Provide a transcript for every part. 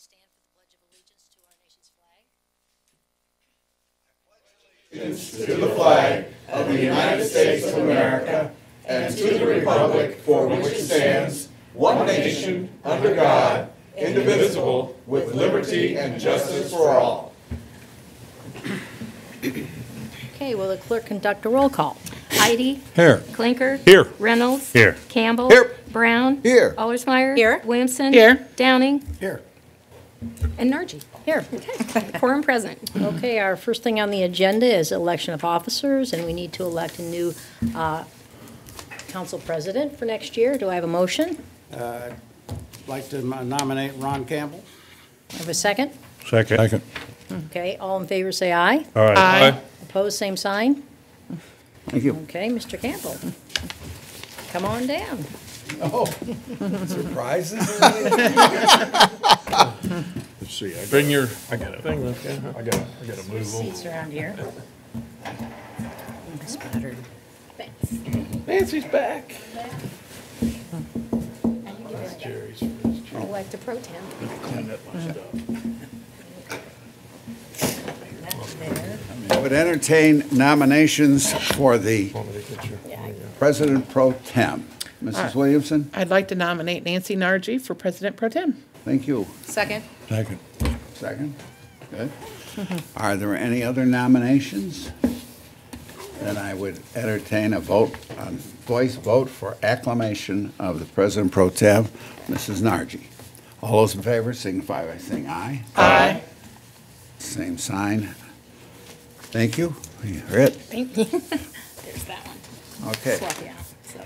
stand for the Pledge of Allegiance to our nation's flag. To the flag of the United States of America and to the republic for which it stands, one nation, under God, indivisible, with liberty and justice for all. Okay, will the clerk conduct a roll call? Heidi. Here. Clinker. Here. Reynolds. Here. Campbell. Here. Brown. Here. Allersmeyer. Here. Williamson. Here. Downing. Here. And Nargi. Here. Okay. Quorum present. Okay, our first thing on the agenda is election of officers, and we need to elect a new council president for next year. Do I have a motion? I'd like to nominate Ron Campbell. I have a second? Second. Okay, all in favor say aye. All right. Aye. Opposed, same sign. Thank you. Okay, Mr. Campbell. Come on down. Oh, surprises? Let's see. Bring your. I got a thing. I got to move Seats around here. Splattered. Thanks. Nancy's back. Jerry's elect a pro tem. Clean up my stuff. That's there. I would entertain nominations for the President Pro Tem. Mrs. Williamson, I'd like to nominate Nancy Nargi for President Pro Tem. thank you. Second. Second. Second? Good. Are there any other nominations? Then I would entertain a voice vote for acclamation of the President Pro Tem, Mrs. Nargi. All those in favor signify by saying aye. Aye. Same sign. Thank you. You're it. Thank you. There's that one. Okay. Swap you out. So,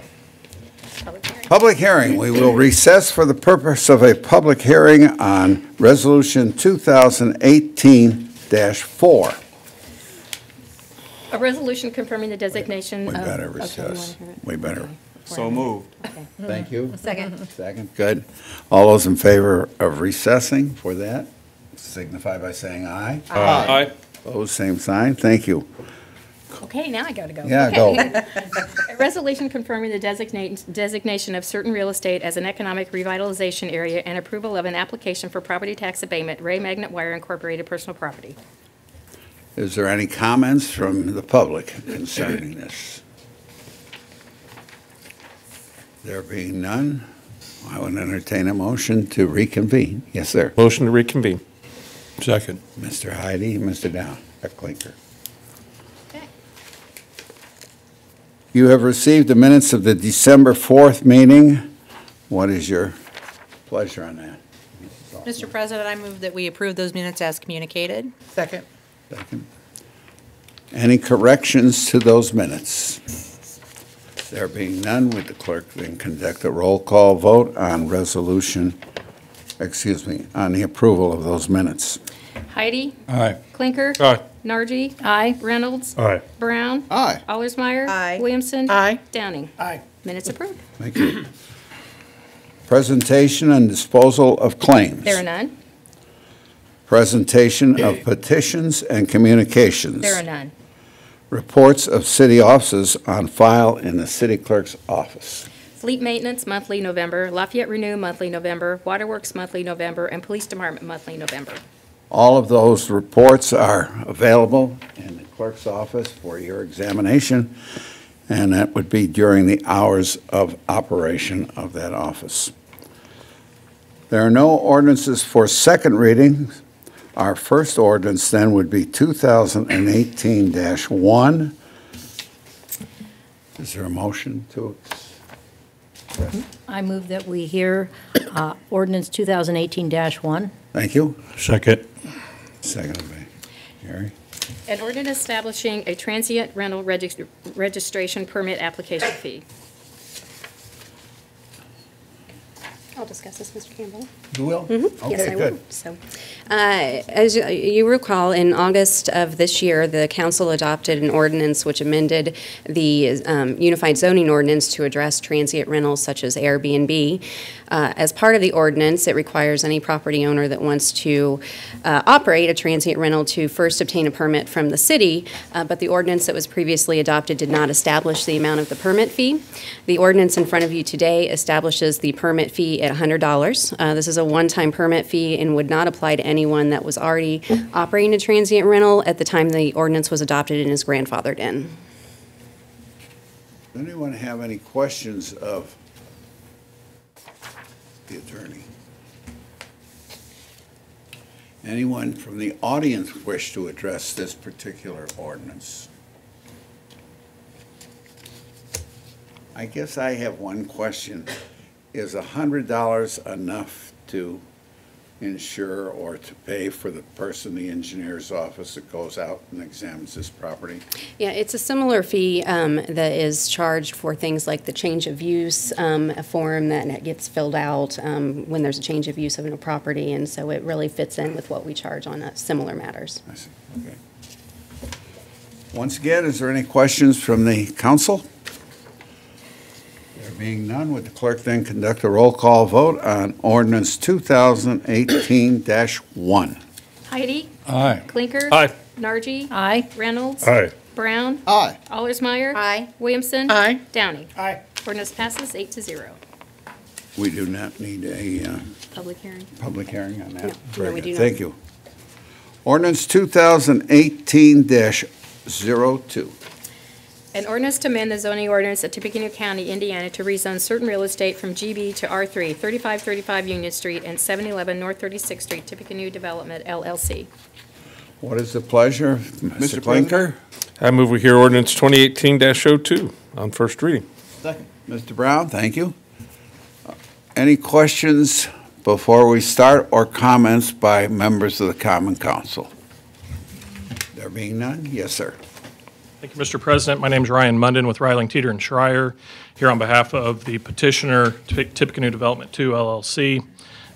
public hearing. Public hearing. We will recess for the purpose of a public hearing on Resolution 2018-4. A resolution confirming the designation We of. better Okay, you recess. wanna hear it? We better. Okay. So moved. Okay. Thank you. Second. Second, good. All those in favor of recessing for that signify by saying aye. Aye. Opposed, same sign. Thank you. Okay, now I gotta go. Yeah, Okay. go. A resolution confirming the designation of certain real estate as an economic revitalization area and approval of an application for property tax abatement, Ray Magnet Wire Incorporated personal property. Is there any comments from the public concerning this? There being none, I would entertain a motion to reconvene. Yes, sir. Motion to reconvene. Second. Mr. Heidi, Mr. Down, Clinker. Okay. You have received the minutes of the December 4th meeting. What is your pleasure on that? Mr. President, I move that we approve those minutes as communicated. Second. Second. Any corrections to those minutes? There being none, would the clerk then conduct a roll call vote on on the approval of those minutes? Heidi. Aye. Clinker. Aye. Nargi. Aye. Reynolds. Aye. Brown. Aye. Allersmeyer. Aye. Williamson. Aye. Downing. Aye. Minutes approved. Thank you. Presentation and disposal of claims. There are none. Presentation of petitions and communications. There are none. Reports of city offices on file in the city clerk's office. Fleet maintenance, monthly November. Lafayette Renew, monthly November. Waterworks, monthly November. And Police Department, monthly November. All of those reports are available in the clerk's office for your examination, and that would be during the hours of operation of that office. There are no ordinances for second reading. Our first ordinance then would be 2018-1. Is there a motion to? I move that we hear ordinance 2018-1. Thank you. Second. Seconded by Gary. An ordinance establishing a transient rental registration permit application fee. I'll discuss this, Mr. Campbell. You will? Yes, Okay, I good. will. So, as you recall, in August of this year, the council adopted an ordinance which amended the unified zoning ordinance to address transient rentals such as Airbnb. As part of the ordinance, it requires any property owner that wants to operate a transient rental to first obtain a permit from the city, but the ordinance that was previously adopted did not establish the amount of the permit fee. The ordinance in front of you today establishes the permit fee at $100. This is a one-time permit fee and would not apply to anyone that was already operating a transient rental at the time the ordinance was adopted and is grandfathered in. Does anyone have any questions of the attorney? Anyone from the audience wish to address this particular ordinance? I guess I have one question. Is $100 enough to insure or to pay for the person, the engineer's office that goes out and examines this property? Yeah, it's a similar fee that is charged for things like the change of use, a form that gets filled out when there's a change of use of a property, and so it really fits in with what we charge on similar matters. I see, okay. Once again, is there any questions from the council? There being none, would the clerk then conduct a roll call vote on ordinance 2018-1? Heidi. Aye. Clinker. Aye. Nargi. Aye. Reynolds. Aye. Brown. Aye. Allersmeyer. Aye. Williamson. Aye. Downey. Aye. Ordinance passes 8-0. We do not need a Public hearing. public hearing on that. No, Very we good. do not. Thank you. Ordinance 2018-02. An ordinance to amend the zoning ordinance of Tippecanoe County, Indiana to rezone certain real estate from GB to R3, 3535 Union Street and 711 North 36th Street, Tippecanoe Development, LLC. What is the pleasure of Mr. Clinker? I move we hear ordinance 2018-02 on first reading. Second. Mr. Brown, thank you. Any questions before we start or comments by members of the Common Council? There being none, yes, sir. Thank you, Mr. President. My name is Ryan Munden with Ryling, Teeter, and Schreier, here on behalf of the petitioner, Tippecanoe Development 2, LLC.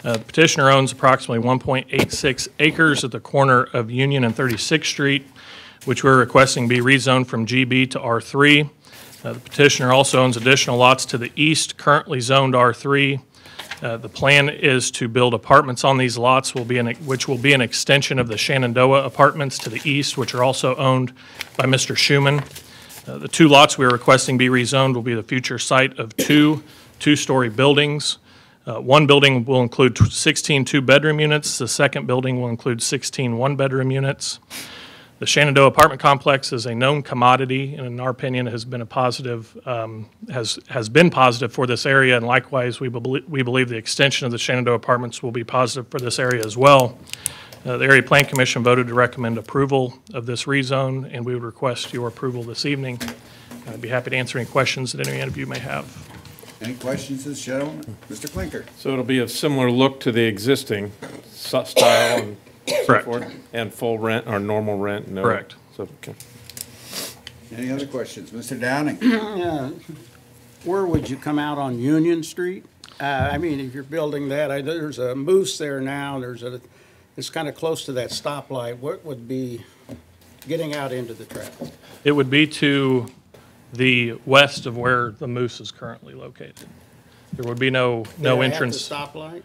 The petitioner owns approximately 1.86 acres at the corner of Union and 36th Street, which we're requesting be rezoned from GB to R3. The petitioner also owns additional lots to the east, currently zoned R3. The plan is to build apartments on these lots, which will be an extension of the Shenandoah Apartments to the east, which are also owned by Mr. Schuman. The two lots we are requesting be rezoned will be the future site of two two-story buildings. One building will include 16 two-bedroom units. The second building will include 16 one-bedroom units. The Shenandoah apartment complex is a known commodity, and in our opinion, has been a positive, has been positive for this area. And likewise, we believe the extension of the Shenandoah apartments will be positive for this area as well. The Area Plan Commission voted to recommend approval of this rezone, and we would request your approval this evening. I'd be happy to answer any questions that any of you may have. Any questions, this gentleman? Mr. Clinker? So it'll be a similar look to the existing style and so Correct. forth, and full rent or normal rent? No. Correct. So, okay. Any other questions? Mr. Downing? Where would you come out on Union Street? I mean, if you're building that, there's a moose there now, it's kind of close to that stoplight. What would be getting out into the traffic? It would be to the west of where the Moose is currently located. There would be no entrance. At the stoplight?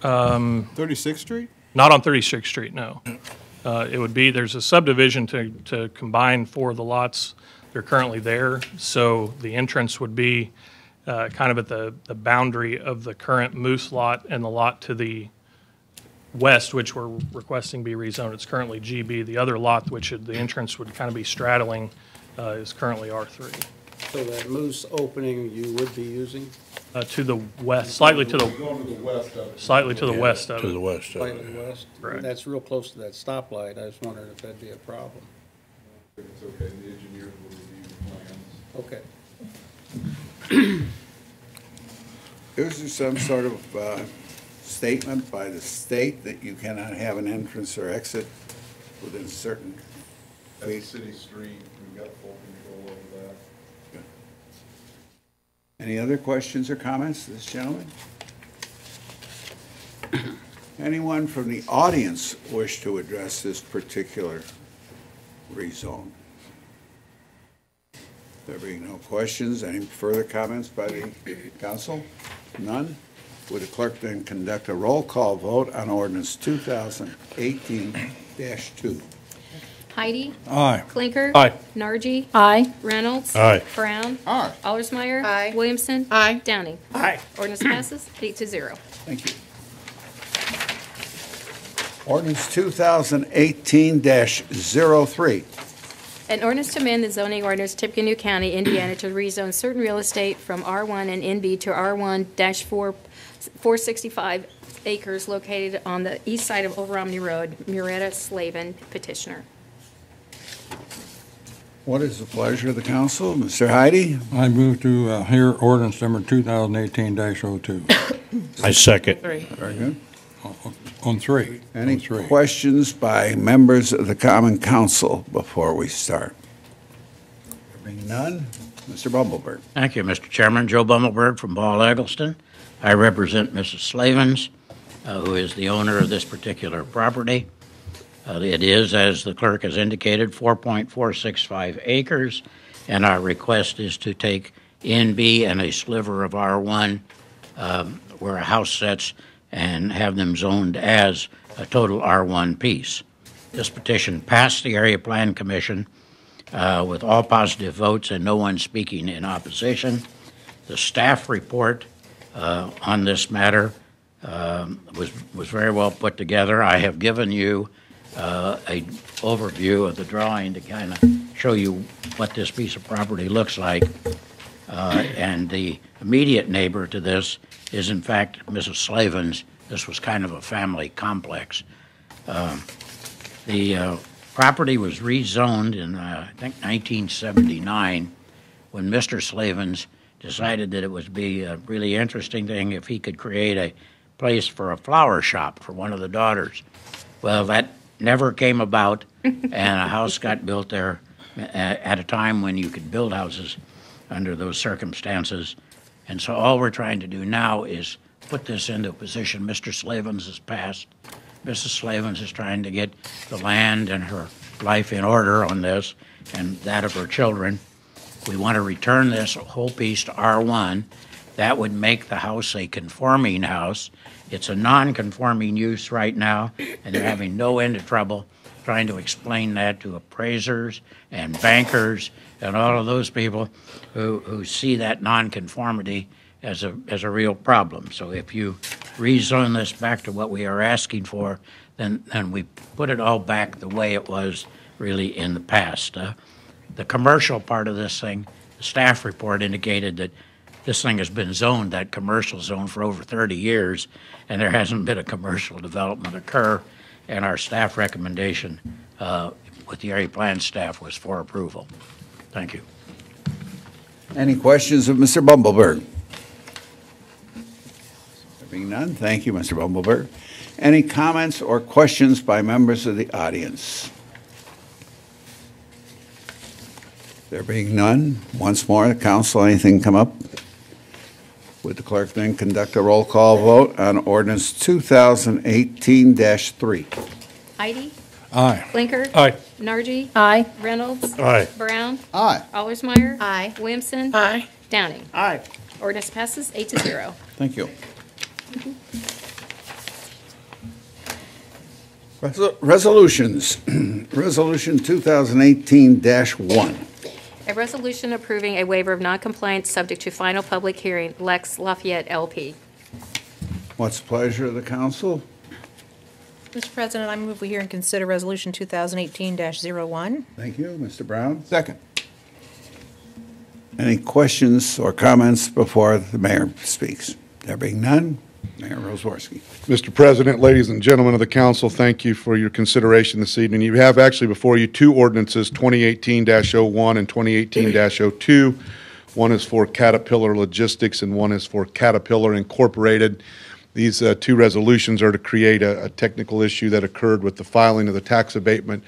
36th Street? Not on 36th Street, no. It would be, there's a subdivision to combine four of the lots. They're currently there, so the entrance would be kind of at the boundary of the current Moose lot and the lot to the west, which we're requesting be rezoned. It's currently GB. The other lot, which the entrance would kind of be straddling, is currently R3. So that moose opening you would be using? To the west, slightly to the Going to the west of it. slightly to the west of To the it. west. Slightly west? Correct. That's real close to that stoplight. I was wondering if that'd be a problem. I think it's okay, the engineers will review the plans. Okay. Is there some sort of statement by the state that you cannot have an entrance or exit within certain That's feet? city street, we've got full control over that. Any other questions or comments to this gentleman? Anyone from the audience wish to address this particular rezone? There being no questions, any further comments by the council? None? Would the clerk then conduct a roll call vote on ordinance 2018-2? Heidi. Aye. Clinker. Aye. Nargi. Aye. Reynolds. Aye. Brown. Aye. Allersmeyer. Aye. Williamson. Aye. Downing. Aye. Ordinance passes 8-0. Thank you. Ordinance 2018-03. An ordinance to amend the zoning ordinance of Tippecanoe County, Indiana to rezone certain real estate from R1 and NB to R1-465 acres located on the east side of Old Romney Road. Muretta Slavin, petitioner. What is the pleasure of the council? Mr. Heidi? I move to hear ordinance number 2018-02 I second. Three. Very good. on three. Any On three. questions by members of the Common Council before we start? There being none, Mr. Bumbleberg. Thank you, Mr. Chairman. Joe Bumbleberg from Ball Eggleston. I represent Mrs. Slavens, who is the owner of this particular property. It is, as the clerk has indicated, 4.465 acres, and our request is to take NB and a sliver of R1 where a house sits and have them zoned as a total R1 piece. This petition passed the Area Plan Commission with all positive votes and no one speaking in opposition. The staff report on this matter was very well put together. I have given you a overview of the drawing to kind of show you what this piece of property looks like. And the immediate neighbor to this is, in fact, Mrs. Slavens. This was kind of a family complex. The property was rezoned in, I think, 1979 when Mr. Slavens decided that it would be a really interesting thing if he could create a place for a flower shop for one of the daughters. Well, that never came about, and a house got built there at a time when you could build houses under those circumstances. And so all we're trying to do now is put this into a position. Mr. Slavens has passed. Mrs. Slavens is trying to get the land and her life in order on this and that of her children. We want to return this whole piece to R1. That would make the house a conforming house. It's a non-conforming use right now, and they're having no end of trouble trying to explain that to appraisers and bankers and all of those people who see that nonconformity as a real problem. So if you rezone this back to what we are asking for, then we put it all back the way it was really in the past. The commercial part of this thing, the staff report indicated that this thing has been zoned, that commercial zone, for over 30 years, and there hasn't been a commercial development occur, and our staff recommendation with the area plan staff was for approval. Thank you. Any questions of Mr. Bumbleberg? There being none, thank you, Mr. Bumbleberg. Any comments or questions by members of the audience? There being none, once more, the council, anything come up? Would the clerk then conduct a roll call vote on ordinance 2018-3? Heidi. Aye. Clinker. Aye. Nargi. Aye. Reynolds. Aye. Brown. Aye. Allersmeyer. Aye. Williamson. Aye. Downing. Aye. Ordinance passes 8-0. Thank you. Resolutions. Resolution 2018-1. A resolution approving a waiver of noncompliance subject to final public hearing, Lex Lafayette LP. What's the pleasure of the council? Mr. President, I move we hear and consider Resolution 2018-01. Thank you. Mr. Brown? Second. Any questions or comments before the mayor speaks? There being none, Mayor Rosaworski. Mr. President, ladies and gentlemen of the council, thank you for your consideration this evening. You have actually before you two ordinances, 2018-01 and 2018-02. One is for Caterpillar Logistics and one is for Caterpillar Incorporated. These two resolutions are to create a technical issue that occurred with the filing of the tax abatement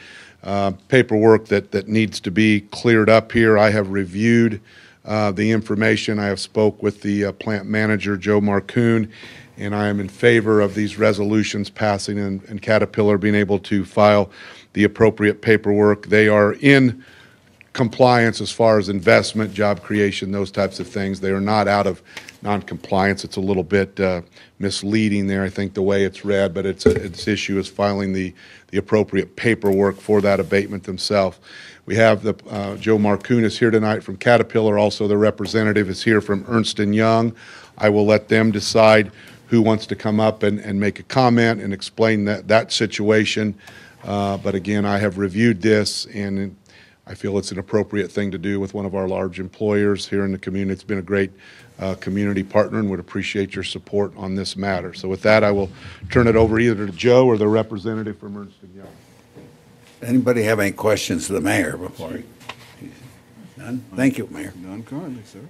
paperwork that needs to be cleared up here. I have reviewed the information. I have spoke with the plant manager, Joe Marcoon, and I am in favor of these resolutions passing and Caterpillar being able to file the appropriate paperwork. They are in compliance as far as investment, job creation, those types of things. They are not out of non-compliance. It's a little bit misleading there, I think, the way it's read, but its issue is filing the appropriate paperwork for that abatement themselves. We have Joe Marcunas here tonight from Caterpillar. Also, the representative is here from Ernst & Young. I will let them decide who wants to come up and make a comment and explain that situation. But again, I have reviewed this, and I feel it's an appropriate thing to do with one of our large employers here in the community. It's been a great community partner, and would appreciate your support on this matter. So with that, I will turn it over either to Joe or the representative from Ernst & Young. Anybody have any questions of the mayor before he? None? Thank you, Mayor. None currently, sir.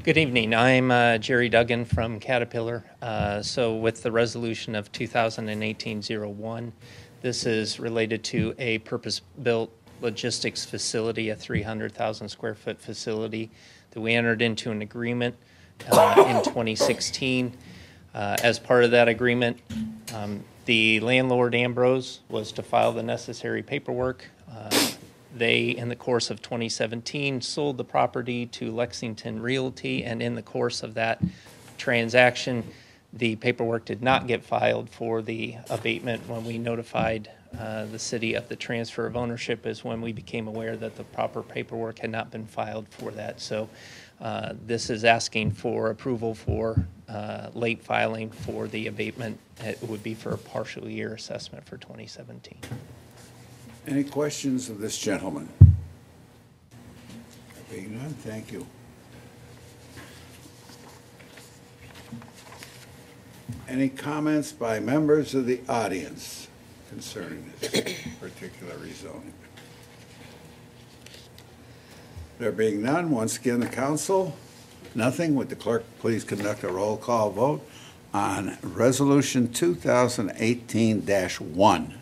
Good evening. I'm Jerry Duggan from Caterpillar. So with the resolution of 2018-01, this is related to a purpose-built logistics facility, a 300,000 square foot facility that we entered into an agreement in 2016. As part of that agreement, the landlord, Ambrose, was to file the necessary paperwork. They, in the course of 2017, sold the property to Lexington Realty, and in the course of that transaction, the paperwork did not get filed for the abatement. When we notified the city of the transfer of ownership is when we became aware that the proper paperwork had not been filed for that. So this is asking for approval for late filing for the abatement. It would be for a partial year assessment for 2017. Any questions of this gentleman? Being none, thank you. Any comments by members of the audience concerning this particular rezoning? There being none, once again, the council, nothing. Would the clerk please conduct a roll call vote on Resolution 2018-1?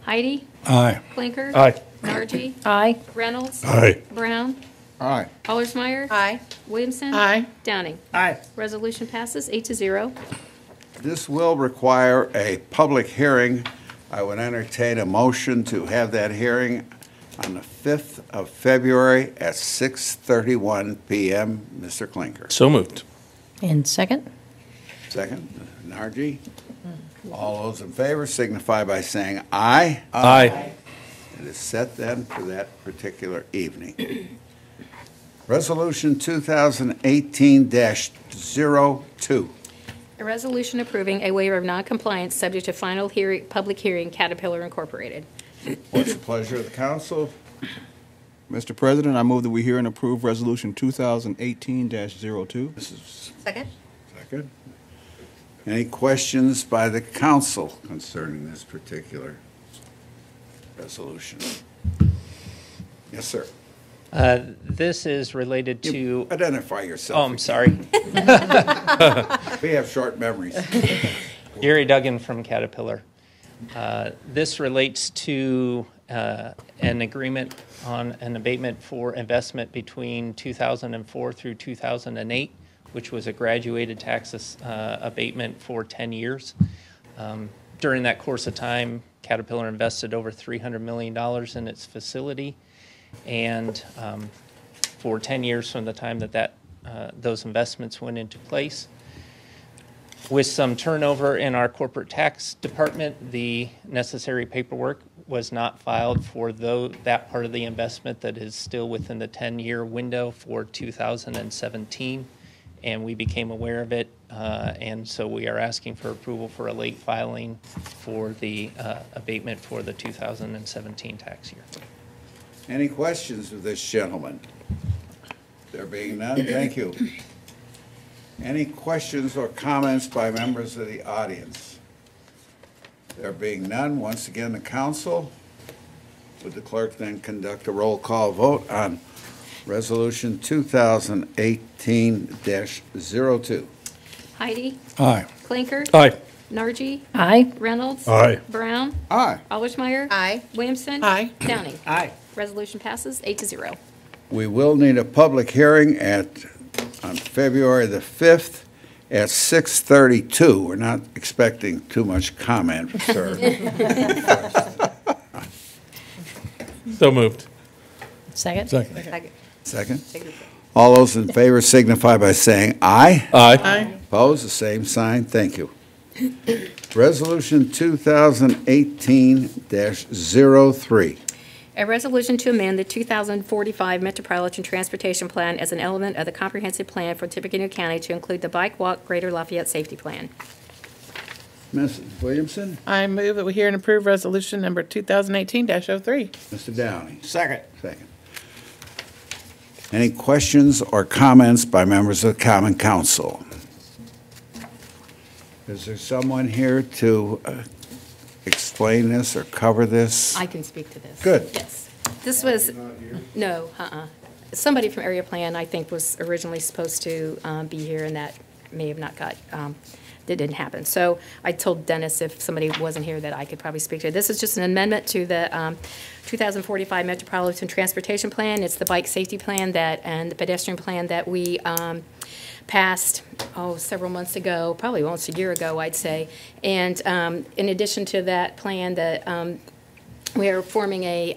Heidi? Aye. Clinker? Aye. Nargi? Aye. Reynolds? Aye. Brown? Aye. Allersmeyer? Aye. Williamson? Aye. Downing? Aye. Resolution passes 8-0. This will require a public hearing. I would entertain a motion to have that hearing on the 5th of February at 6:31 p.m. Mr. Clinker. So moved. And second? Second, Nargi. All those in favor signify by saying aye. Aye. It is set then for that particular evening. Resolution 2018-02. A resolution approving a waiver of noncompliance subject to final public hearing, Caterpillar Incorporated. What's the pleasure of the council? Mr. President, I move that we hear and approve Resolution 2018-02. This is Second. second. Any questions by the council concerning this particular resolution? Yes, sir. This is related to... Identify yourself. Oh, I'm sorry. We have short memories. Gary Duggan from Caterpillar. This relates to an agreement on an abatement for investment between 2004 through 2008, which was a graduated tax abatement for 10 years. During that course of time, Caterpillar invested over $300 million in its facility, and for 10 years from the time that those investments went into place. With some turnover in our corporate tax department, the necessary paperwork was not filed for that part of the investment that is still within the 10-year window for 2017, and we became aware of it, and so we are asking for approval for a late filing for the abatement for the 2017 tax year. Any questions of this gentleman? There being none, thank you. Any questions or comments by members of the audience? There being none, once again, the council. Would the clerk then conduct a roll call vote on Resolution 2018-02? Heidi? Aye. Clinker? Aye. Nargi? Aye. Reynolds? Aye. Brown? Aye. Allersmeyer? Aye. Williamson? Aye. Downing? Aye. Resolution passes 8-0. We will need a public hearing on February the 5th at 6:32. We're not expecting too much comment, sir. So moved. Second? Second. All those in favor signify by saying aye. Aye. Opposed, the same sign. Thank you. Resolution 2018-03. A resolution to amend the 2045 Metropolitan Transportation Plan as an element of the comprehensive plan for Tippecanoe County to include the Bike Walk Greater Lafayette Safety Plan. Mrs. Williamson, I move that we hear and approve resolution number 2018-03. Mr. Downey. Second. Second. Any questions or comments by members of the Common Council? Is there someone here to explain this or cover this? I can speak to this. Good. Yes. This was, no, somebody from Area Plan, I think, was originally supposed to be here, and that may have not got, that didn't happen. So I told Dennis if somebody wasn't here that I could probably speak to it. This is just an amendment to the 2045 Metropolitan Transportation Plan. It's the bike safety plan that, and the pedestrian plan that we passed, several months ago, probably almost a year ago, I'd say. And in addition to that plan, we are forming a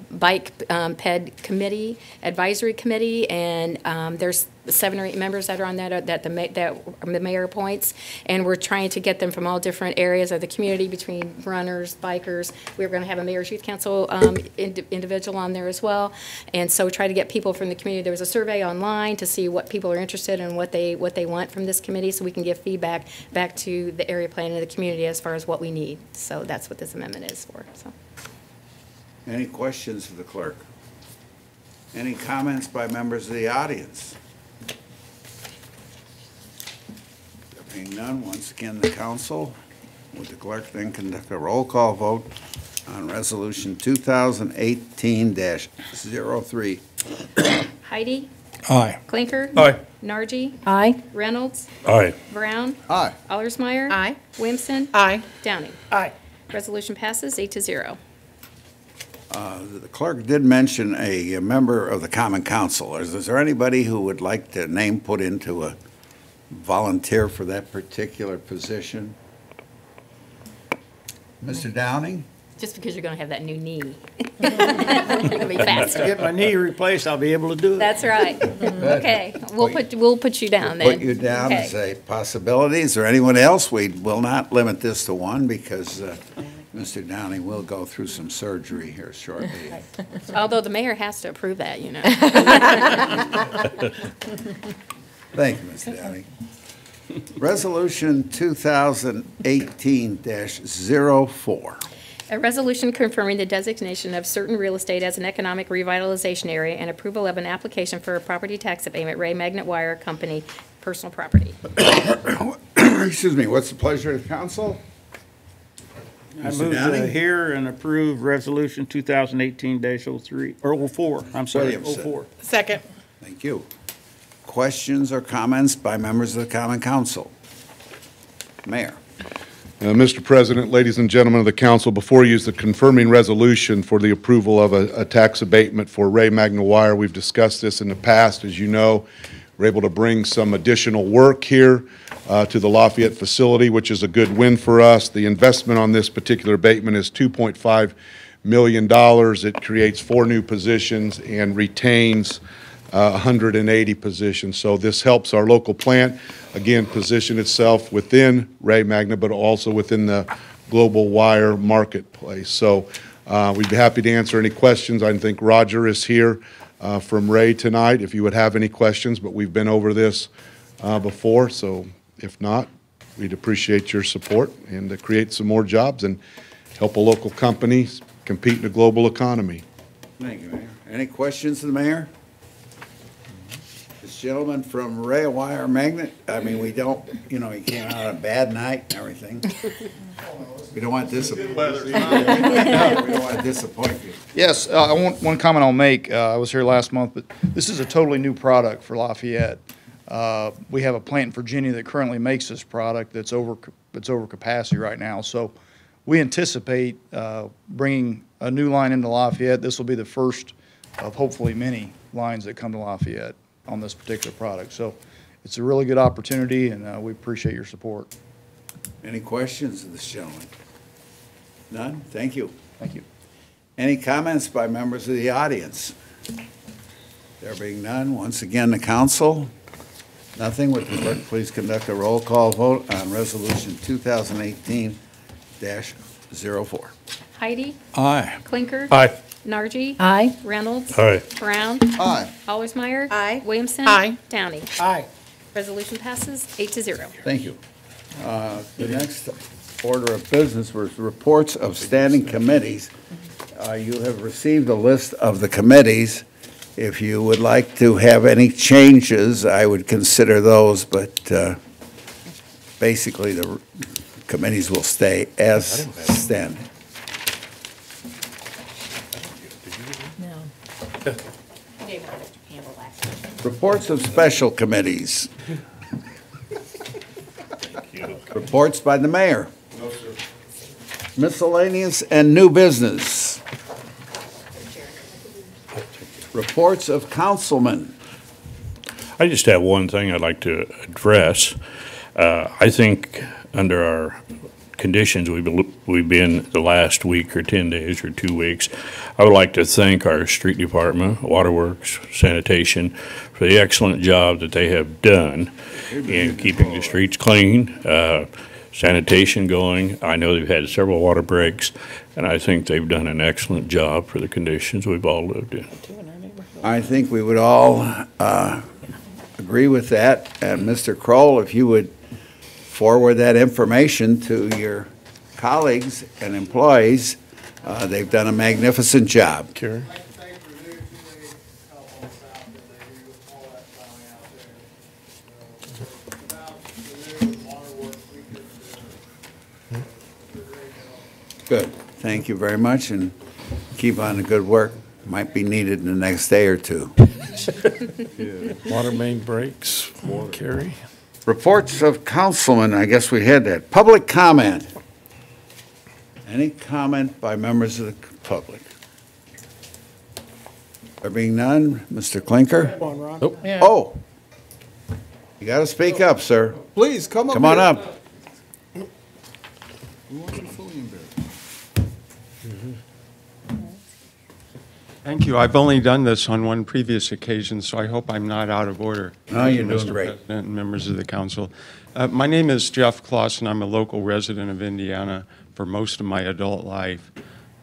bike ped committee, advisory committee, and there's 7 or 8 members that are on that the mayor appoints, and we're trying to get them from all different areas of the community, between runners, bikers. We're going to have a mayor's youth council individual on there as well, and so try to get people from the community. There was a survey online to see what people are interested in, what they want from this committee, so we can give feedback back to the area plan and the community as far as what we need. So that's what this amendment is for. So. Any questions for the clerk? Any comments by members of the audience? There being none, once again, the council, would the clerk then conduct a roll call vote on resolution 2018-03? Heidi? Aye. Clinker? Aye. Nargi? Aye. Reynolds? Aye. Brown? Aye. Allersmeyer? Aye. Williamson? Aye. Downing? Aye. Resolution passes 8-0. The clerk did mention a member of the Common Council. Is there anybody who would like to name put into a volunteer for that particular position? Mr. Downing? Just because you're going to have that new knee. You're going to be faster. Get my knee replaced, I'll be able to do it. That's right. Okay, we'll put you down then. Put you down Okay. as a possibility. Is there anyone else? We will not limit this to one because Mr. Downing will go through some surgery here shortly. Although the mayor has to approve that, you know. Thank you, Mr. Downing. Resolution 2018-04. A resolution confirming the designation of certain real estate as an economic revitalization area and approval of an application for a property tax abatement, Ray Magnet Wire Company, personal property. Excuse me, what's the pleasure of the council? I Mr. move Downing? to hear and approve resolution 2018-03, or 04, I'm sorry, Williamson. 04. Second. Thank you. Questions or comments by members of the Common Council? Mayor. Mr. President, ladies and gentlemen of the council, before you is the confirming resolution for the approval of a tax abatement for Ray Magnet Wire. We've discussed this in the past. As you know, we're able to bring some additional work here to the Lafayette facility, which is a good win for us. The investment on this particular abatement is $2.5 million. It creates 4 new positions and retains 180 positions. So this helps our local plant, again, position itself within Ray Magnet, but also within the global wire marketplace. So we'd be happy to answer any questions. I think Roger is here from Ray tonight if you would have any questions, but we've been over this before. So if not, we'd appreciate your support and to create some more jobs and help a local company compete in the global economy. Thank you, Mayor. Any questions of the mayor? This gentleman from Ray Wire Magnet, I mean, we don't, he came out on a bad night and everything. We don't want to disappoint. We don't want to disappoint you. Yes, one comment I'll make. I was here last month, but this is a totally new product for Lafayette. We have a plant in Virginia that currently makes this product that's over capacity right now. So we anticipate bringing a new line into Lafayette. This will be the first of hopefully many lines that come to Lafayette on this particular product. So it's a really good opportunity, and we appreciate your support. Any questions of this gentleman? None? Thank you. Thank you. Any comments by members of the audience? There being none, once again, the council, nothing. Would the clerk please conduct a roll call vote on Resolution 2018-04? Heidi, Aye. Clinker. Aye. Nargi. Aye. Reynolds. Aye. Brown. Aye. Allersmeyer. Aye. Williamson. Aye. Downey. Aye. Resolution passes 8-0. Thank you. The next order of business was reports of standing committees. You have received a list of the committees. If you would like to have any changes, I would consider those, but basically the committees will stay as standing. No. Reports of special committees. Reports by the mayor. No, sir. Miscellaneous and new business. Reports of councilmen. I just have one thing I'd like to address. I think under our conditions we've been the last week or 10 days or 2 weeks, I would like to thank our street department, waterworks, sanitation, for the excellent job that they have done in keeping the streets clean, sanitation going. I know they've had several water breaks, and I think they've done an excellent job for the conditions we've all lived in. I think we would all agree with that. And Mr. Kroll, if you would forward that information to your colleagues and employees, they've done a magnificent job. Carrie? Good. Thank you very much, and keep on the good work. Might be needed in the next day or two. Water main breaks, Carrie? Reports of councilmen, I guess we had that. Public comment. Any comment by members of the public? There being none, Mr. Clinker? Come on, Ron. Nope. Yeah. Oh, you got to speak up, sir. Please, come up Come on here. up. We want you to fully embarrass. Thank you. I've only done this on one previous occasion, so I hope I'm not out of order. No, you're doing Mr. great. President and members of the council. My name is Jeff Clausen. I'm a local resident of Indiana for most of my adult life.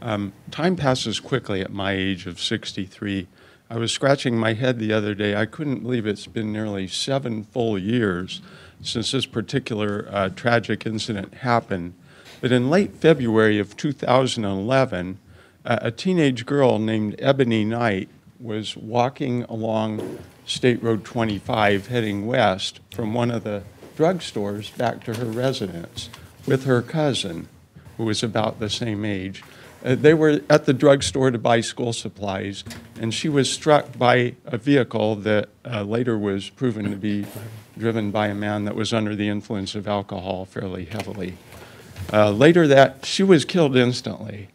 Time passes quickly at my age of 63. I was scratching my head the other day. I couldn't believe it's been nearly 7 full years since this particular tragic incident happened. But in late February of 2011, a teenage girl named Ebony Knight was walking along State Road 25 heading west from one of the drugstores back to her residence with her cousin, who was about the same age. They were at the drugstore to buy school supplies, and she was struck by a vehicle that later was proven to be driven by a man that was under the influence of alcohol fairly heavily. She was killed instantly.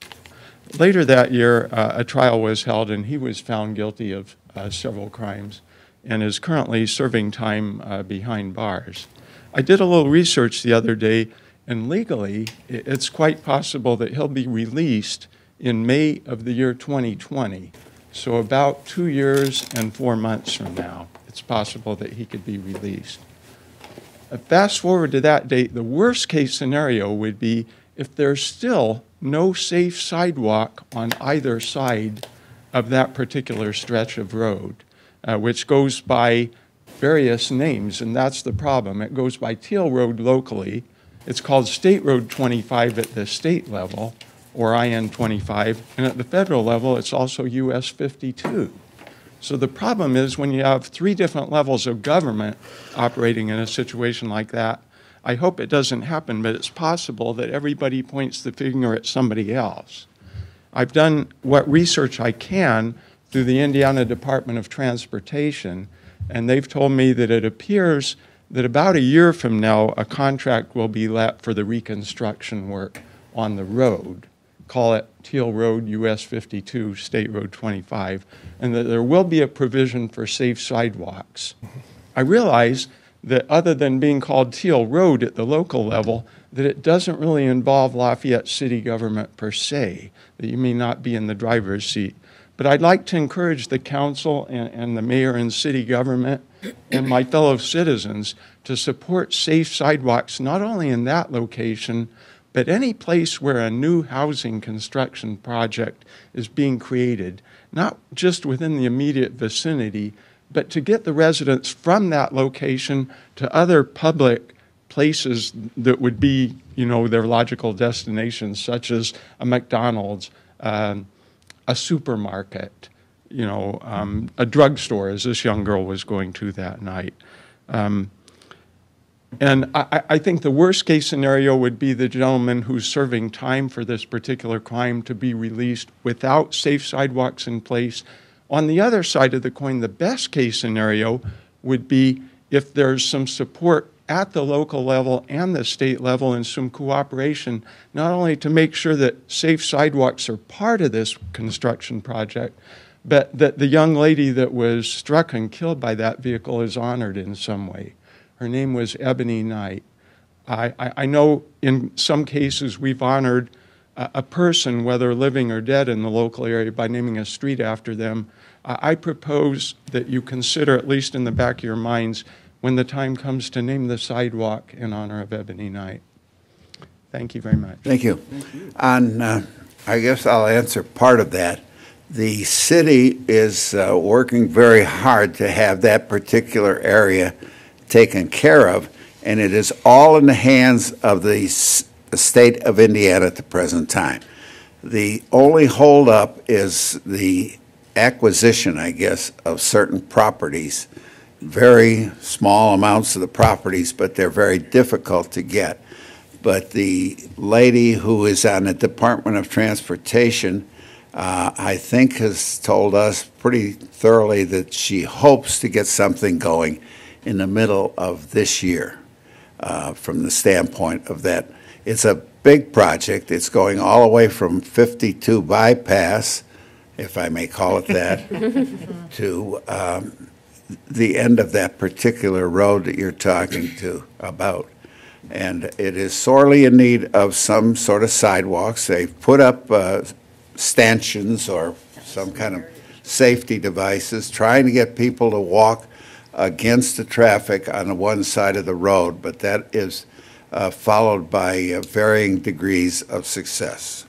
Later that year, a trial was held, and he was found guilty of several crimes and is currently serving time behind bars. I did a little research the other day, and legally, it's quite possible that he'll be released in May of the year 2020. So about 2 years and 4 months from now, it's possible that he could be released. Fast forward to that date, the worst case scenario would be if there's still no safe sidewalk on either side of that particular stretch of road, which goes by various names, and that's the problem. It goes by Teal Road locally. It's called State Road 25 at the state level, or IN 25, and at the federal level, it's also US 52. So the problem is when you have 3 different levels of government operating in a situation like that, I hope it doesn't happen, but it's possible that everybody points the finger at somebody else. I've done what research I can through the Indiana Department of Transportation, and they've told me that it appears that about a year from now, a contract will be let for the reconstruction work on the road. Call it Teal Road, US 52, State Road 25, and that there will be a provision for safe sidewalks. I realize that other than being called Teal Road at the local level, that it doesn't really involve Lafayette city government per se, that you may not be in the driver's seat. But I'd like to encourage the council and the mayor and city government and my fellow citizens to support safe sidewalks, not only in that location, but any place where a new housing construction project is being created, not just within the immediate vicinity, but to get the residents from that location to other public places that would be, you know, their logical destinations, such as a McDonald's, a supermarket, you know, a drugstore, as this young girl was going to that night. And I think the worst case scenario would be the gentleman who's serving time for this particular crime to be released without safe sidewalks in place. On the other side of the coin, the best case scenario would be if there's some support at the local level and the state level and some cooperation, not only to make sure that safe sidewalks are part of this construction project, but that the young lady that was struck and killed by that vehicle is honored in some way. Her name was Ebony Knight. I know in some cases we've honored a person, whether living or dead, in the local area by naming a street after them. I propose that you consider, at least in the back of your minds, when the time comes to name the sidewalk in honor of Ebony Knight. Thank you very much. Thank you. And I guess I'll answer part of that. The city is working very hard to have that particular area taken care of, and it is all in the hands of the state of Indiana at the present time. The only holdup is the acquisition, I guess, of certain properties, very small amounts of the properties, but they're very difficult to get. But the lady who is on the Department of Transportation, I think, has told us pretty thoroughly that she hopes to get something going in the middle of this year, from the standpoint of that. It's a big project. It's going all the way from 52 bypass, if I may call it that, to the end of that particular road that you're talking about. And it is sorely in need of some sort of sidewalks. They've put up stanchions or some kind of safety devices, trying to get people to walk against the traffic on the one side of the road, but that is followed by varying degrees of success.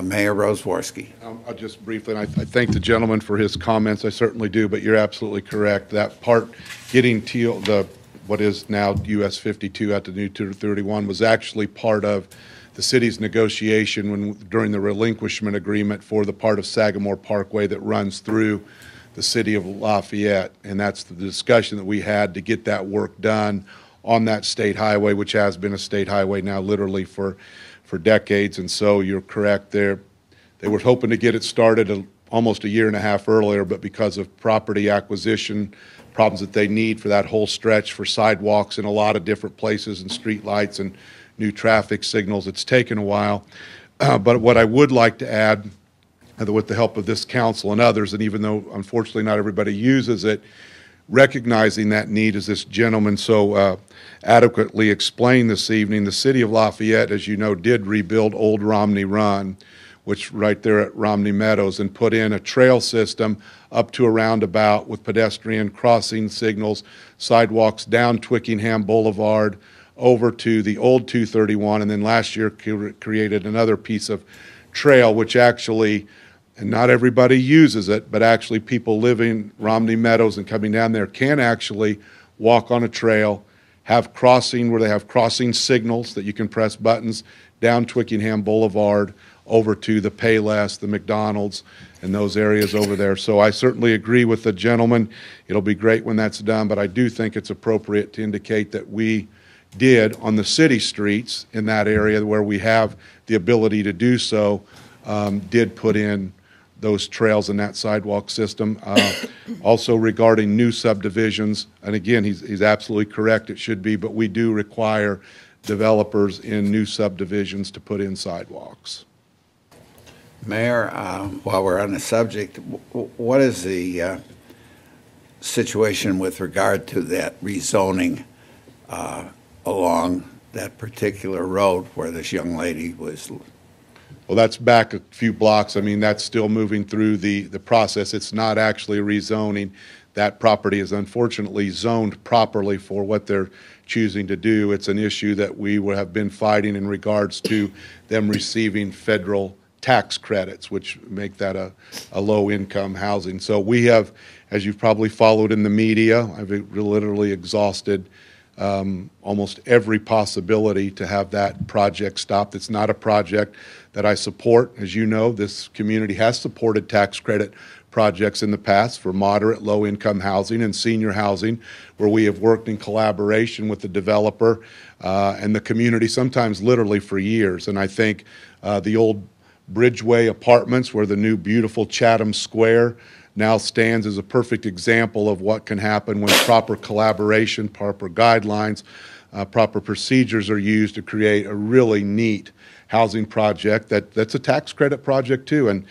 Mayor Roseworski. I'll just briefly, and I thank the gentleman for his comments. I certainly do, but you're absolutely correct. That part, getting to what is now US 52 at the new 231, was actually part of the city's negotiation during the relinquishment agreement for the part of Sagamore Parkway that runs through the city of Lafayette, and that's the discussion that we had to get that work done on that state highway, which has been a state highway now literally for decades. And so you're correct there. They were hoping to get it started almost a year and a half earlier, but because of property acquisition problems that they need for that whole stretch for sidewalks in a lot of different places and street lights and new traffic signals, it's taken a while. But what I would like to add, with the help of this council and others, and even though unfortunately not everybody uses it, recognizing that need, as this gentleman so adequately explained this evening, the city of Lafayette, as you know, did rebuild Old Romney Run, which right there at Romney Meadows, and put in a trail system up to a roundabout with pedestrian crossing signals, sidewalks down Twickenham Boulevard over to the old 231, and then last year created another piece of trail, which actually, and not everybody uses it, but actually people living Romney Meadows and coming down there can actually walk on a trail, have crossing where they have crossing signals that you can press buttons down Twickenham Boulevard over to the Payless, the McDonald's, and those areas over there. So I certainly agree with the gentleman. It'll be great when that's done, but I do think it's appropriate to indicate that we did on the city streets in that area where we have the ability to do so, did put in those trails and that sidewalk system. Also regarding new subdivisions, and again, he's absolutely correct, it should be, but we do require developers in new subdivisions to put in sidewalks. Mayor, while we're on the subject, what is the situation with regard to that rezoning along that particular road where this young lady was Well, that's back a few blocks. I mean, that's still moving through the process. It's not actually rezoning. That property is unfortunately zoned properly for what they're choosing to do. It's an issue that we have been fighting in regards to them receiving federal tax credits, which make that a low-income housing. So we have, as you've probably followed in the media, I've literally exhausted almost every possibility to have that project stopped. It's not a project that I support. As you know, this community has supported tax credit projects in the past for moderate, low-income housing and senior housing, where we have worked in collaboration with the developer and the community, sometimes literally for years. And I think the old Bridgeway Apartments, where the new beautiful Chatham Square now stands as a perfect example of what can happen when proper collaboration, proper guidelines, proper procedures are used to create a really neat housing project that's a tax credit project too. And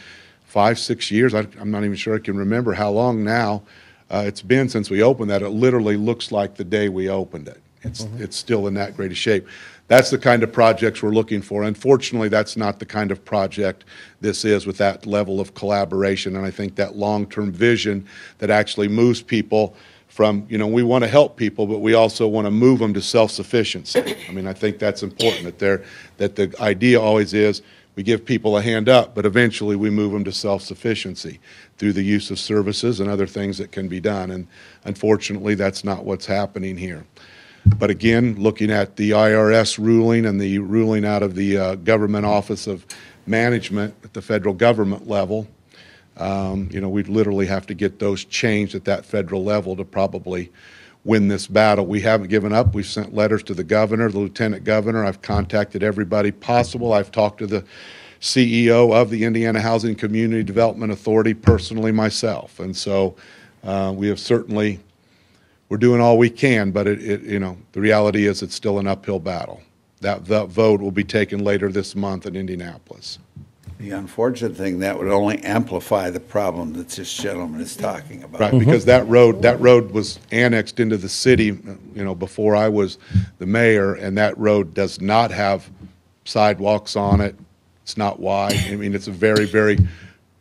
5, 6 years, I'm not even sure I can remember how long now it's been since we opened that. It literally looks like the day we opened it. It's still in that great a shape. That's the kind of projects we're looking for. Unfortunately, that's not the kind of project this is with that level of collaboration. And I think that long-term vision that actually moves people from, you know, we want to help people, but we also want to move them to self-sufficiency. I mean, I think that's important, that the idea always is we give people a hand up, but eventually we move them to self-sufficiency through the use of services and other things that can be done. And unfortunately, that's not what's happening here. But again, looking at the IRS ruling and the ruling out of the Government Office of Management at the federal government level, you know, we'd literally have to get those changed at that federal level to probably win this battle. We haven't given up. We've sent letters to the governor, the lieutenant governor. I've contacted everybody possible. I've talked to the CEO of the Indiana Housing Community Development Authority personally myself. And so we have certainly, we're doing all we can, but you know, the reality is it's still an uphill battle. That vote will be taken later this month in Indianapolis. The unfortunate thing, that would only amplify the problem that this gentleman is talking about. Right, because that road was annexed into the city, you know, before I was the mayor, and that road does not have sidewalks on it. It's not wide. I mean, it's a very, very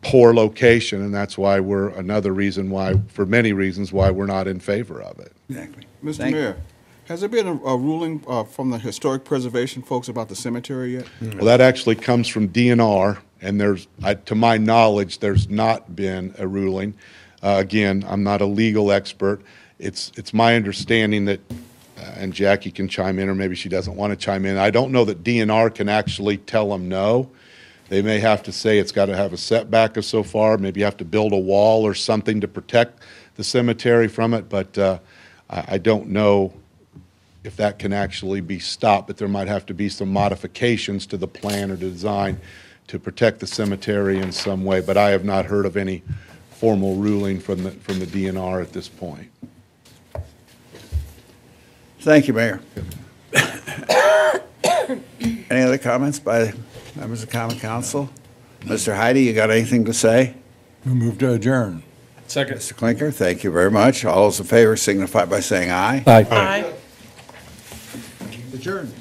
poor location, and that's why another reason why, for many reasons, why we're not in favor of it. Exactly. Mr. Mayor, has there been a ruling from the historic preservation folks about the cemetery yet? Well, that actually comes from DNR, and to my knowledge, there's not been a ruling. Again, I'm not a legal expert. It's my understanding that, and Jackie can chime in, or maybe she doesn't want to chime in. I don't know that DNR can actually tell them no. They may have to say it's got to have a setback of so far. Maybe you have to build a wall or something to protect the cemetery from it. But I don't know if that can actually be stopped. But there might have to be some modifications to the plan or design to protect the cemetery in some way. But I have not heard of any formal ruling from the DNR at this point. Thank you, Mayor. Any other comments by members of Common Council? Mr. Heidi, you got anything to say? We move to adjourn. Second. Mr. Klinker, thank you very much. All those in favor signify by saying aye. Aye. Adjourn.